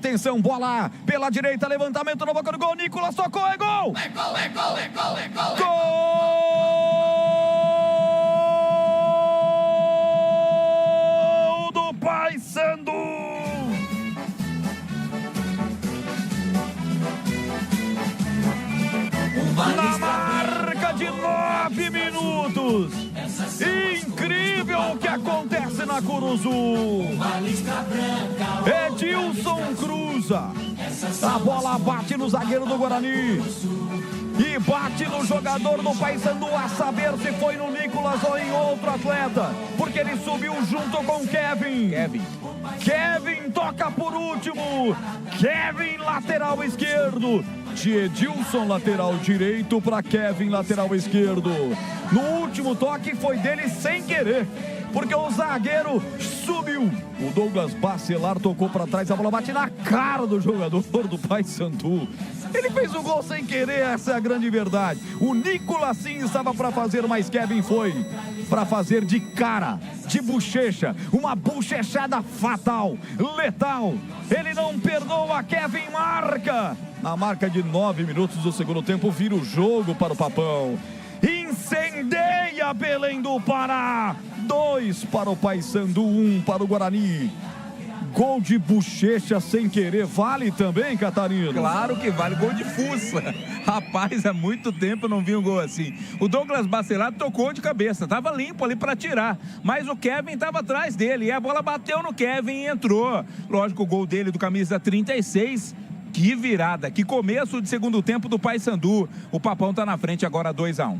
Atenção, bola pela direita, levantamento na boca do gol. Nicolas tocou, é gol! É gol, é gol, é gol, é gol! Gol do Paysandu! Na marca de 9 minutos. Incrível o que acontece na Curuzu. Edilson cruza. A bola bate no zagueiro do Guarani. E bate no jogador do Paysandu, a saber se foi no Nicolas ou em outro atleta. Porque ele subiu junto com Kevin. Kevin toca por último. Kevin, lateral esquerdo. De Edilson, lateral direito, para Kevin, lateral esquerdo. No último toque foi dele sem querer, porque o zagueiro subiu. O Douglas Bacelar tocou para trás, a bola bate na cara do jogador do Paysandu. Ele fez o gol sem querer, essa é a grande verdade. O Nicolas sim estava para fazer, mas Kevin foi para fazer de cara, de bochecha, uma bochechada fatal, letal. Ele não perdoa, Kevin marca. Na marca de 9 minutos do segundo tempo, vira o jogo para o Papão. Incendeia Belém do Pará. 2 para o Paysandu, 1 para o Guarani. Gol de bochecha sem querer, vale também, Catarino? Claro que vale, gol de fuça. Rapaz, há muito tempo eu não vi um gol assim. O Douglas Bacelar tocou de cabeça, tava limpo ali para tirar, mas o Kevin tava atrás dele e a bola bateu no Kevin e entrou. Lógico, o gol dele do camisa 36. Que virada, que começo de segundo tempo do Paysandu. O Papão tá na frente agora, 2-1.